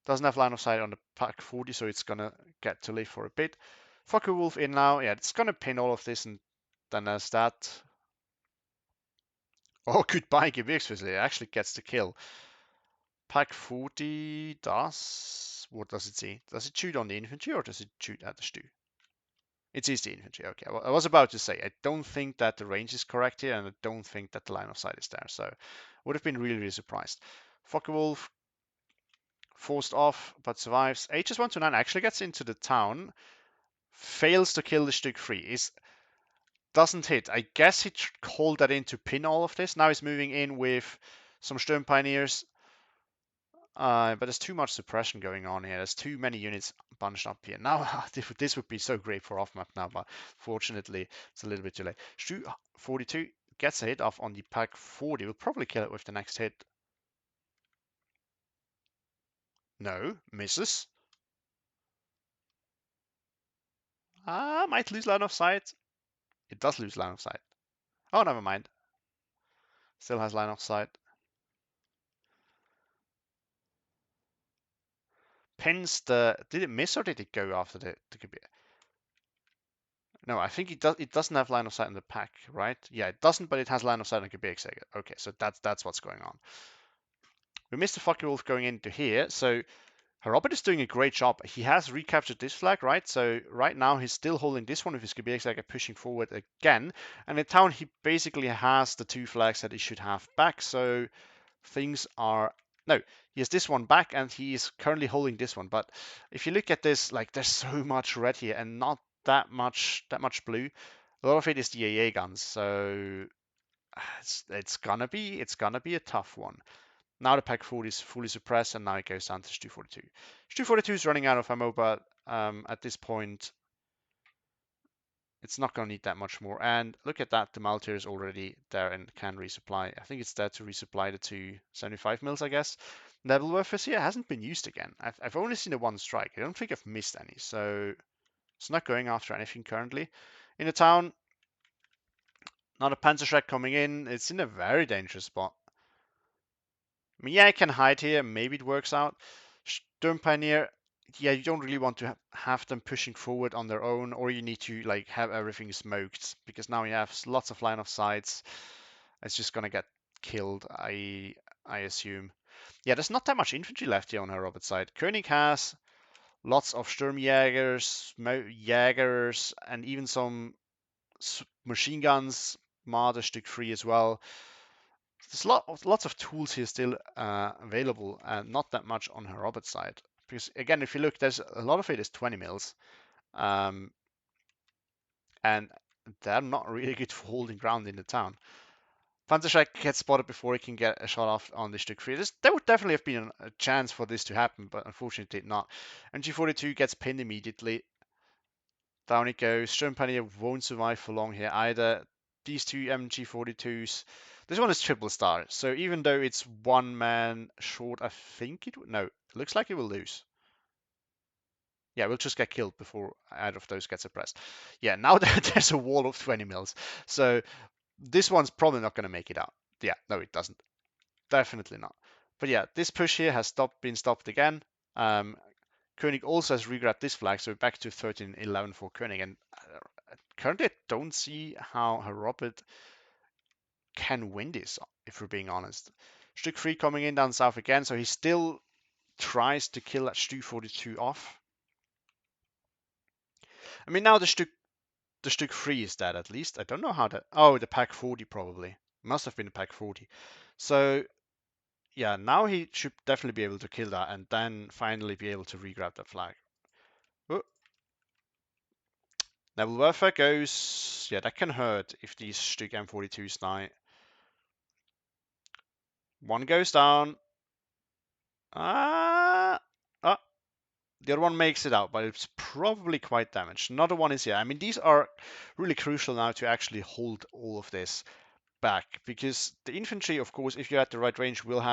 doesn't have line of sight on the Pak 40, so it's going to get to live for a bit. Focke-Wulf in now. Yeah, it's going to pin all of this, and then there's that. Oh, goodbye, Gebirgsfusilier. It actually gets the kill. Pak 40 does... What does it see? Does it shoot on the infantry, or does it shoot at the Stu? It is the infantry. Okay, well, I was about to say, I don't think that the range is correct here, and I don't think that the line of sight is there. So, would have been really surprised. Focke-Wulf forced off, but survives. HS129 actually gets into the town, fails to kill the Stück 3. doesn't hit. I guess he called that in to pin all of this. Now he's moving in with some Sturm Pioneers. But there's too much suppression going on here. There's too many units bunched up here. Now, this would be so great for off map now, but fortunately, it's a little bit too late. Stu 42 gets a hit off on the pack 40. We'll probably kill it with the next hit. No, misses. Might lose line of sight. It does lose line of sight. Oh, never mind. Still has line of sight. Pins the. Did it miss or did it go after the Kabir? No, I think it does. It doesn't have line of sight in the pack, right? Yeah, it doesn't, but it has line of sight on Kabir. Okay, so that's what's going on. We missed the fucking wolf going into here, so Herr Robert is doing a great job. He has recaptured this flag, right? So right now he's still holding this one with his Gebirgsjäger pushing forward again. And in town he basically has the two flags that he should have back. So things are no, he has this one back and he is currently holding this one. But if you look at this, like there's so much red here and not that much blue. A lot of it is the AA guns, so it's gonna be a tough one. Now the pack 40 is fully suppressed, and now it goes down to Stu 42. Stu 42 is running out of ammo, but at this point, it's not going to need that much more. And look at that, the Maltier is already there and can resupply. I think it's there to resupply the 275 mils, I guess. Nebelwerfers here hasn't been used again. I've only seen the one strike. I don't think I've missed any, so it's not going after anything currently. In the town, not a Panzerschreck coming in. It's in a very dangerous spot. I mean, yeah, I can hide here. Maybe it works out. Sturm Pioneer, yeah, you don't really want to have them pushing forward on their own, or you need to like have everything smoked because now you have lots of line of sights. It's just gonna get killed, I assume. Yeah, there's not that much infantry left here on Herr Robert's side. Koenig has lots of Sturmjägers, Jägers, and even some machine guns. Marder Stück 3 as well. There's lots of tools here still available, and not that much on Herr Robert's side. Because again, if you look, there's a lot of it is 20 mils, and they're not really good for holding ground in the town. Panzerschreck gets spotted before he can get a shot off on the Stück 3. There would definitely have been a chance for this to happen, but unfortunately it did not. MG42 gets pinned immediately. Down it goes. Sturmpanier won't survive for long here either. These two MG42s. This one is triple star, so even though it's one man short, I think it would. No, it looks like it will lose. Yeah, we'll just get killed before either of those gets suppressed. Yeah, now there's a wall of 20 mils. So this one's probably not going to make it out. Yeah, no, it doesn't. Definitely not. But yeah, this push here has been stopped again. Koenig also has regrabbed this flag, so back to 13-11 for Koenig. And currently, I don't see how Herr Robert can win this, if we're being honest. Stück 3 coming in down south again, so he still tries to kill that Stu 42 off. I mean, now the Stück 3 is dead at least. I don't know how that. Oh, the pack 40 probably. Must have been the pack 40. So yeah, now he should definitely be able to kill that and then finally be able to regrab that flag. Oh. Nebelwerfer goes. Yeah, that can hurt if these Stück M42s die. One goes down. Ah. Oh, the other one makes it out, but it's probably quite damaged. Another one is here. I mean, these are really crucial now to actually hold all of this back, because the infantry, of course, if you're at the right range, will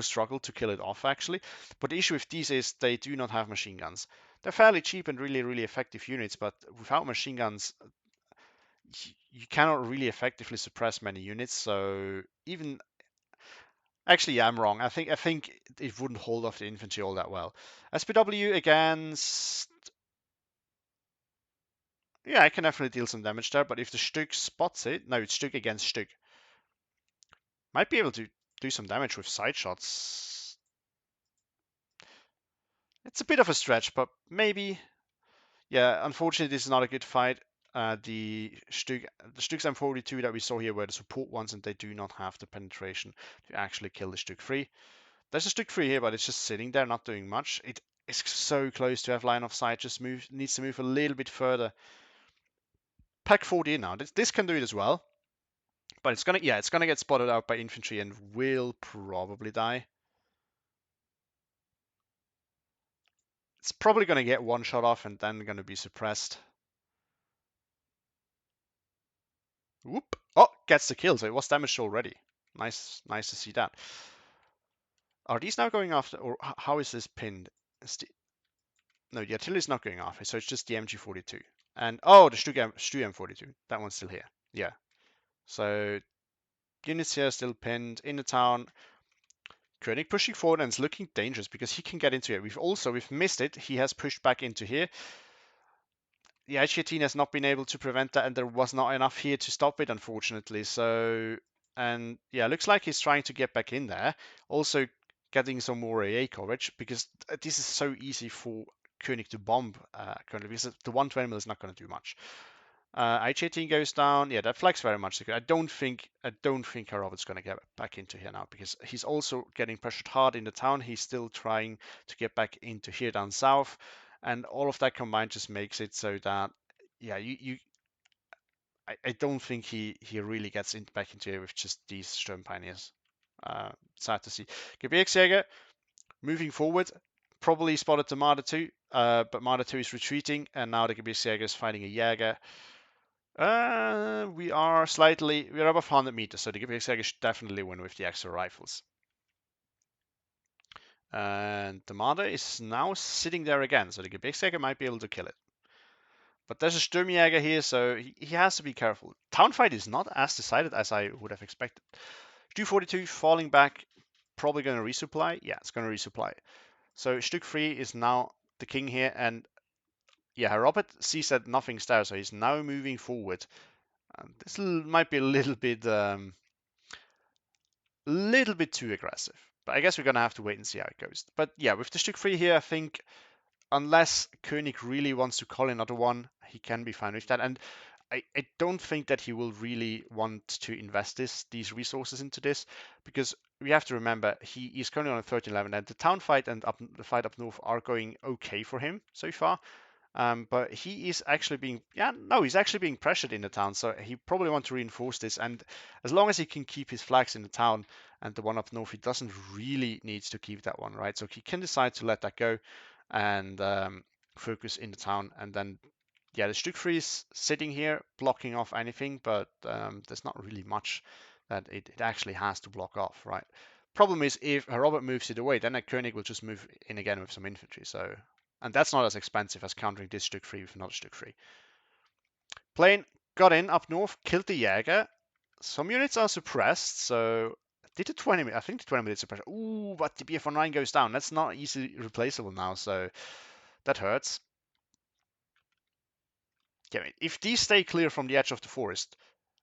struggle to kill it off actually. But the issue with these is they do not have machine guns. They're fairly cheap and really effective units, but without machine guns, you cannot really effectively suppress many units. So even actually, yeah, I'm wrong. I think it wouldn't hold off the infantry all that well. SPW against. Yeah, I can definitely deal some damage there, but if the Stück spots it, no, it's Stück against Stück. Might be able to do some damage with side shots. It's a bit of a stretch, but maybe. Yeah, unfortunately, this is not a good fight. The Stücks M42 that we saw here were the support ones, and they do not have the penetration to actually kill the Stück 3. There's a Stück 3 here, but it's just sitting there, not doing much. It is so close to have line of sight, just needs to move a little bit further. pack 40 in now. This can do it as well. But it's gonna, yeah, it's gonna get spotted out by infantry and will probably die. It's probably gonna get one shot off and then gonna be suppressed. Whoop! Oh, gets the kill, so it was damaged already. Nice to see that. Are these now going after, or how is this pinned? No, the artillery is not going off, so it's just the MG42. And, oh, the Stu M42. That one's still here. Yeah. So, units here still pinned in the town. Koenig pushing forward, and it's looking dangerous because he can get into it. We've missed it. He has pushed back into here. The H18 has not been able to prevent that, and there was not enough here to stop it, unfortunately. So, and yeah, looks like he's trying to get back in there. Also getting some more AA coverage, because this is so easy for Koenig to bomb currently, because the 120mm is not going to do much. H18 goes down. Yeah, that flag's very much secure. I don't think Herr Robert's going to get back into here now, because he's also getting pressured hard in the town. He's still trying to get back into here down south, and all of that combined just makes it so that, yeah, I don't think he really gets back into here with just these Sturm Pioneers. Sad to see. Gebirgsjäger moving forward, probably spotted the Marder 2, but Marder 2 is retreating, and now the Gebirgsjäger is fighting a Jäger. We are above 100 meters, so the Gebirgsjäger should definitely win with the extra rifles. And the Marder is now sitting there again, so the Gebirgsjäger might be able to kill it. But there's a Sturmjäger here, so he has to be careful. Town fight is not as decided as I would have expected. Stu 42 falling back, probably going to resupply. Yeah, it's going to resupply. So Stück 3 is now the king here, and yeah, Herr Robert sees that nothing's there, so he's now moving forward. This might be a little bit too aggressive, but I guess we're gonna have to wait and see how it goes. But yeah, with the Stück 3 here, I think unless Koenig really wants to call another one, he can be fine with that. And I don't think that he will really want to invest these resources into this, because we have to remember he is currently on a 13-11, and the town fight and the fight up north are going okay for him so far. But he is actually he's actually being pressured in the town, so he probably wants to reinforce this. And as long as he can keep his flags in the town and the one up north, he doesn't really need to keep that one, right? So he can decide to let that go and focus in the town. And then, yeah, the Stück 3 is sitting here blocking off anything, but there's not really much that it actually has to block off, right? Problem is, if Herr Robert moves it away, then a Koenig will just move in again with some infantry. So. And that's not as expensive as countering this Stück 3 with another Stück 3. Plane got in up north, killed the Jäger. Some units are suppressed, so did the 20 minute, I think the 20 minute suppression. Ooh, but the BF-19 goes down. That's not easily replaceable now, so that hurts. Yeah, if these stay clear from the edge of the forest,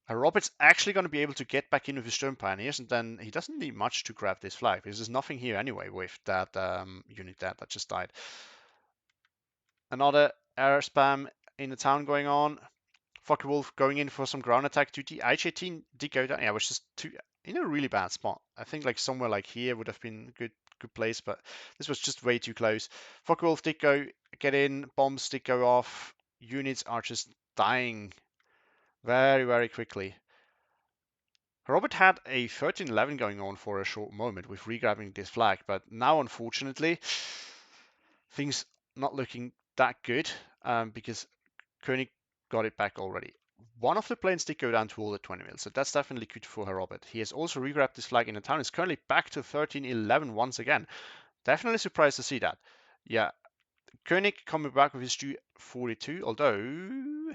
Robert's actually going to be able to get back in with his Sturm Pioneers, and then he doesn't need much to grab this flag, because there's nothing here anyway with that unit that just died. Another air spam in the town going on. Focke-Wulf going in for some ground attack duty. H18 did go down. Yeah, it was just in a really bad spot. I think like somewhere like here would have been a good place, but this was just way too close. Focke-Wulf did get in. Bombs did go off. Units are just dying very, very quickly. Robert had a 13-11 going on for a short moment with regrabbing this flag, but now unfortunately things not looking that good, because Koenig got it back already. One of the planes did go down to all the 20 mil, so that's definitely good for Herr Robert. He has also regrabbed this flag in the town. It's currently back to 13-11 once again. Definitely surprised to see that. Yeah, Koenig coming back with his Stu 42, although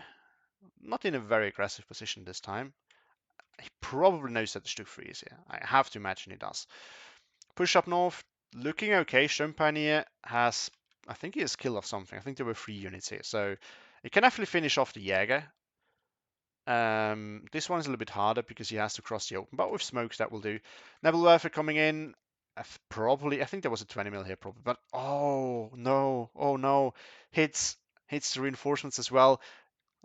not in a very aggressive position this time. He probably knows that the Stu 3 is here. I have to imagine he does. Push up north, looking okay. Sturmpioneer has, I think he has killed off something. I think there were 3 units here, so he can definitely finish off the Jäger. This one's a little bit harder because he has to cross the open, but with smokes that will do. Nebelwerfer coming in. I think there was a 20 mil here probably, but oh no, hits the reinforcements as well.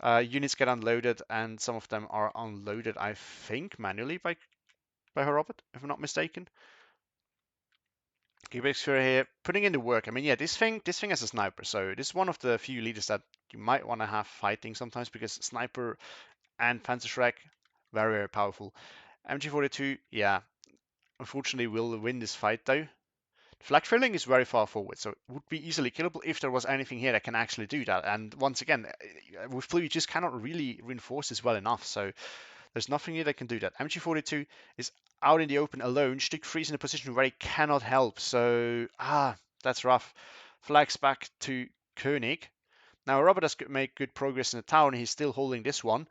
Units get unloaded, and some of them are unloaded, I think, manually by Herr Robert, if I'm not mistaken. Gebirgsführer here, putting in the work. I mean, yeah, this thing has a sniper, so this is one of the few leaders that you might want to have fighting sometimes because sniper and Panzerschreck, very, very powerful. MG42, yeah, unfortunately will win this fight though. Flag filling is very far forward, so it would be easily killable if there was anything here that can actually do that. And once again, with blue, you just cannot really reinforce this well enough, so there's nothing here that can do that. MG42 is out in the open alone. Stick freeze in a position where he cannot help, so that's rough. Flags back to Koenig. Now Robert has made good progress in the town. He's still holding this one,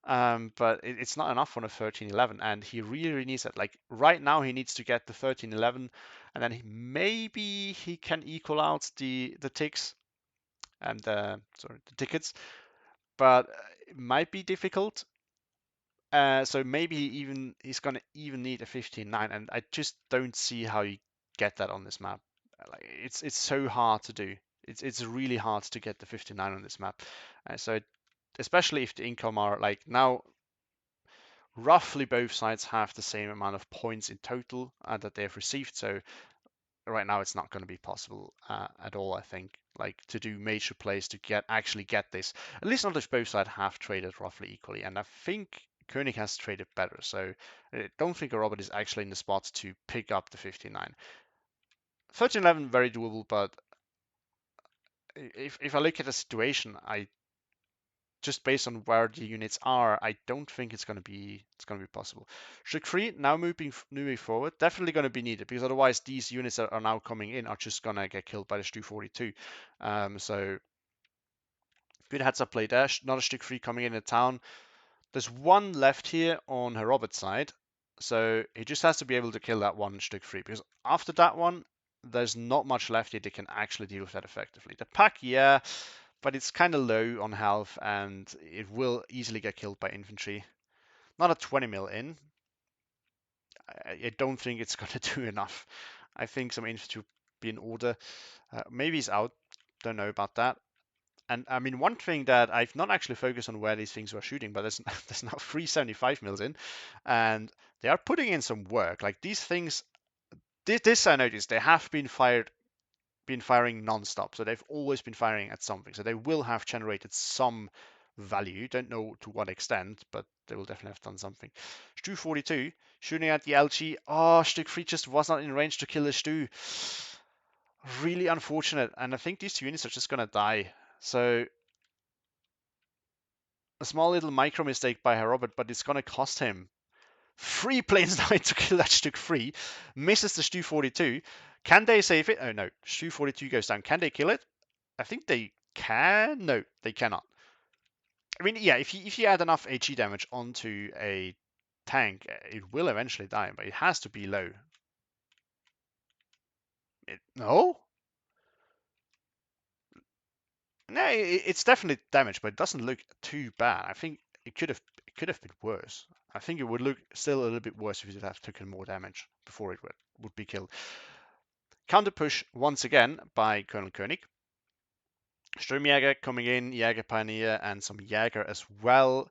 but it's not enough on a 13-11, and he really needs that. Like right now, he needs to get the 13-11, and then maybe he can equal out the ticks and the tickets, but it might be difficult. So maybe he's gonna even need a 15-9, and I just don't see how you get that on this map. Like it's so hard to do. It's really hard to get the 59 on this map. So especially if the income are like now roughly both sides have the same amount of points in total that they've received. So right now it's not going to be possible at all, I think, like to do major plays to actually get this. At least not if both sides have traded roughly equally. And I think Koenig has traded better. So I don't think Robert is actually in the spot to pick up the 59. 13-11 very doable, but if I look at the situation, I just based on where the units are, I don't think it's going to be possible. Strict 3 now moving forward, definitely going to be needed because otherwise these units that are now coming in are just going to get killed by the Stu 42. So good heads up play there. Another Strict 3 coming in the town. There's one left here on Herr Robert's side, so he just has to be able to kill that one Strict 3 because after that one, there's not much left here that can actually deal with that effectively. The pack, yeah, but it's kind of low on health and it will easily get killed by infantry. Not a 20 mil in. I don't think it's going to do enough. I think some infantry will be in order. Maybe he's out. Don't know about that. And I mean, one thing that I've not actually focused on where these things were shooting, but there's now 375 mils in, and they are putting in some work. Like these things, this I noticed, they have been firing non-stop. So they've always been firing at something. So they will have generated some value. Don't know to what extent, but they will definitely have done something. Stu 42 shooting at the LG. Oh, Stück 3 just was not in range to kill the Stu. Really unfortunate. And I think these two units are just going to die. So a small little micro mistake by Herr Robert, but it's going to cost him 3 planes died to kill that Stück 3. Misses the Stu 42. Can they save it? Oh no, Stu 42 goes down. Can they kill it? I think they can. No, they cannot. I mean, yeah, if you add enough HE damage onto a tank, it will eventually die, but it has to be low. No? No, it's definitely damaged, but it doesn't look too bad. I think it could have been worse. I think it would look still a little bit worse if it had have taken more damage before it would be killed. Counter push once again by ColonelKoenig. Sturmjäger coming in, Jäger Pioneer, and some Jäger as well.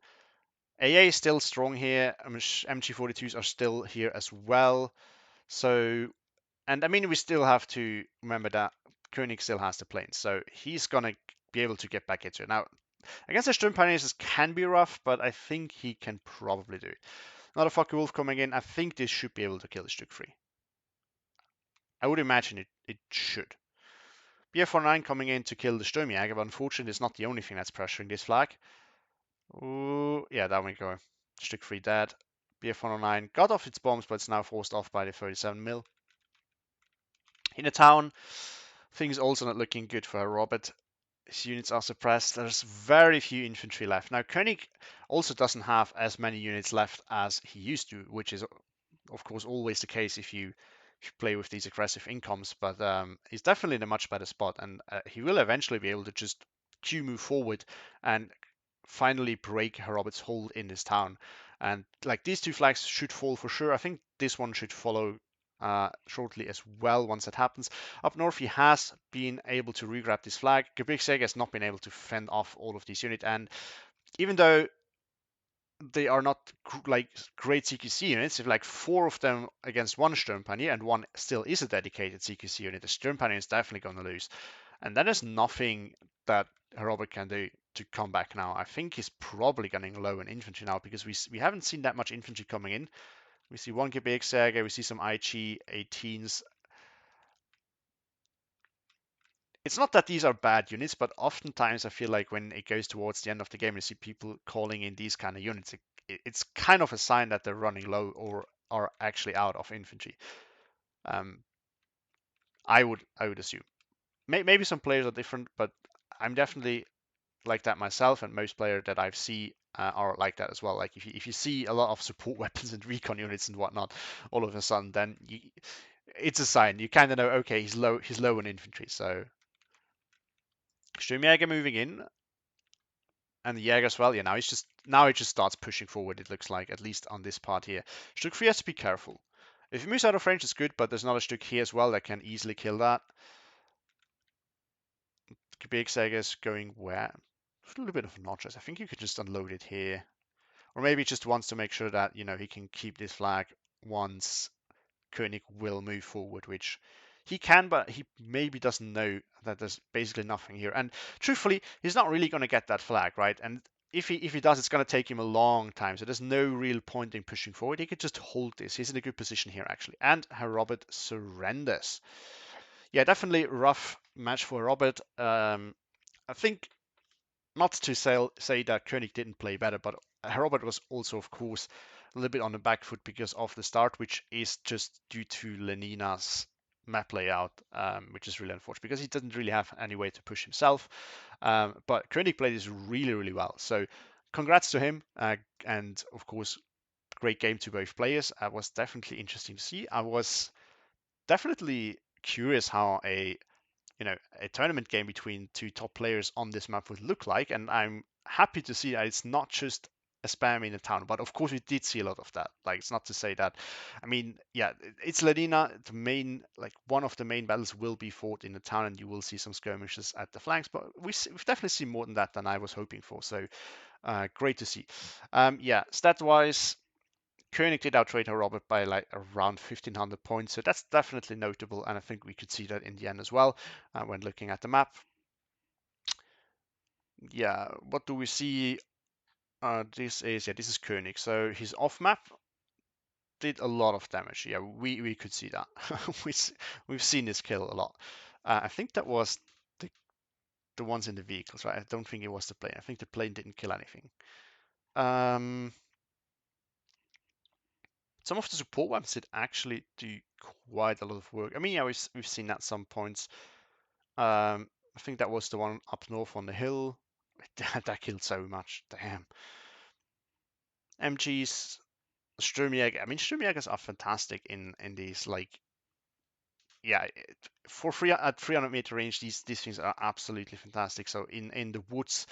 AA is still strong here. MG42s are still here as well. So, and I mean, we still have to remember that Koenig still has the planes. So he's going to be able to get back into it. Now, against the Sturm Pioneers, this can be rough, but I think he can probably do it. Another Fucker Wolf coming in. I think this should be able to kill the Stück 3. I would imagine it should. BF-49 coming in to kill the Sturmjäger, but unfortunately it's not the only thing that's pressuring this flag. Ooh, yeah, that one go. Stück 3 dead. BF-109 got off its bombs, but it's now forced off by the 37 mil. In the town, things also not looking good for Robert. His units are suppressed. There's very few infantry left. Now, Koenig also doesn't have as many units left as he used to, which is, of course, always the case if you play with these aggressive incomes, but he's definitely in a much better spot, and he will eventually be able to just move forward and finally break Herr Robert's hold in this town. And like these two flags should fall for sure. I think this one should follow shortly as well once that happens. Up north, he has been able to regrab this flag. Gebirgsjäger has not been able to fend off all of these units, and even though they are not like great CQC units. If like 4 of them against one Sturmpanier and one still is a dedicated CQC unit, the Sturmpanier is definitely going to lose. And then there's nothing that Herr Robert can do to come back now. I think he's probably getting low in infantry now because we haven't seen that much infantry coming in. We see one Gebirgsjäger, we see some IG 18s. It's not that these are bad units, but oftentimes I feel like when it goes towards the end of the game, you see people calling in these kind of units. It's kind of a sign that they're running low or are actually out of infantry. Um, I would assume. Maybe some players are different, but I'm definitely like that myself, and most players that I've seen are like that as well. Like if you see a lot of support weapons and recon units and whatnot, all of a sudden, then it's a sign. You kind of know, okay, he's low in infantry. So Sturmjäger moving in, and the Jäger as well. Yeah, now it just starts pushing forward. It looks like, at least on this part here. Stück 3 has to be careful. If he moves out of range, it's good, but there's another Stück here as well that can easily kill that. Gebirgsjäger's going where? A little bit of notches. I think you could just unload it here. Or maybe he just wants to make sure that, he can keep this flag once Koenig will move forward, which he can, but he maybe doesn't know that there's basically nothing here. And truthfully, he's not really going to get that flag, right? And if he does, it's going to take him a long time. So there's no real point in pushing forward. He could just hold this. He's in a good position here, actually. And Herr Robert surrenders. Yeah, definitely rough match for Robert. I think not to say that Koenig didn't play better, but Robert was also, of course, a little bit on the back foot because of the start, which is just due to Lenina's map layout, which is really unfortunate because he didn't really have any way to push himself. But Koenig played this really, really well. So congrats to him. And of course, great game to both players. It was definitely interesting to see. I was definitely curious how a tournament game between two top players on this map would look like, and I'm happy to see that it's not just a spam in a town, but of course we did see a lot of that. Like, it's not to say that, I mean, yeah, it's Lenina. The main, like, one of the main battles will be fought in the town, and you will see some skirmishes at the flanks, but we've definitely seen more than that than I was hoping for. So great to see. Yeah, stat wise, Koenig did outtrade Herr Robert by like around 1,500 points, so that's definitely notable, and I think we could see that in the end as well when looking at the map. Yeah, what do we see? This is Koenig, so his off map did a lot of damage. Yeah, we could see that. We've seen this kill a lot. I think that was the ones in the vehicles, right? I don't think it was the plane. I think the plane didn't kill anything. Some of the support weapons did actually do quite a lot of work. I mean, yeah, we've seen that at some points. I think that was the one up north on the hill. That killed so much. Damn. MGs, Sturmjäger. I mean, Sturmjägers are fantastic in these, like, yeah, for free at 300-meter range, these things are absolutely fantastic. So in the woods,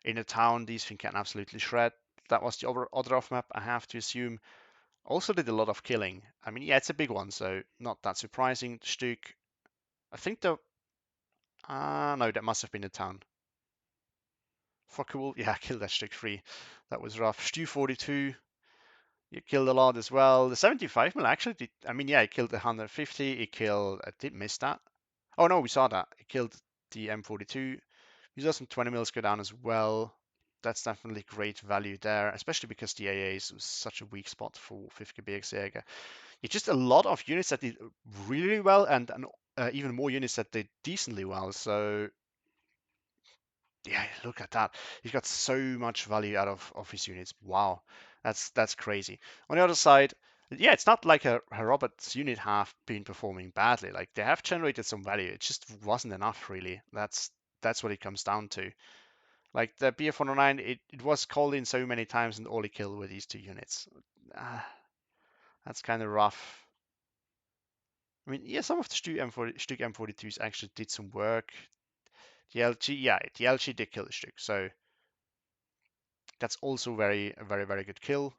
in a town, these things can absolutely shred. That was the other off map, I have to assume. Also did a lot of killing. I mean, yeah, it's a big one, so not that surprising. Stück, I think the no, that must have been the town. Fuckable, yeah, I killed that Stück 3. That was rough. Stu 42, you killed a lot as well. The 75 mil actually did. I mean, yeah, it killed the 150. It killed. I did miss that. Oh no, we saw that. It killed the M42. We saw some 20 mils go down as well. That's definitely great value there, especially because the AA is such a weak spot for 5th Gebirgsjäger. It's just a lot of units that did really well, and even more units that did decently well. So yeah, look at that. He's got so much value out of his units. Wow, that's crazy. On the other side, yeah, it's not like her Robert's unit have been performing badly. Like, they have generated some value. It just wasn't enough, really. That's what it comes down to. Like, the BF-109, it was called in so many times, and all he killed were these two units. Ah, that's kind of rough. I mean, yeah, some of the Stück M42s actually did some work. The LG, yeah, the LG did kill the Stück, so that's also a very, very good kill.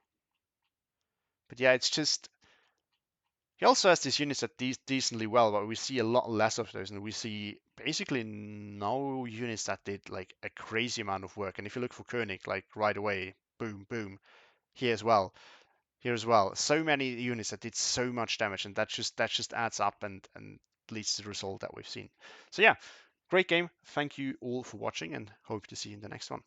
But yeah, it's just, he also has these units that decently well, but we see a lot less of those, and we see basically no units that did like a crazy amount of work. And if you look for Koenig, like right away, boom, boom, here as well. Here as well. So many units that did so much damage, and that just adds up and leads to the result that we've seen. So yeah, great game. Thank you all for watching, and hope to see you in the next one.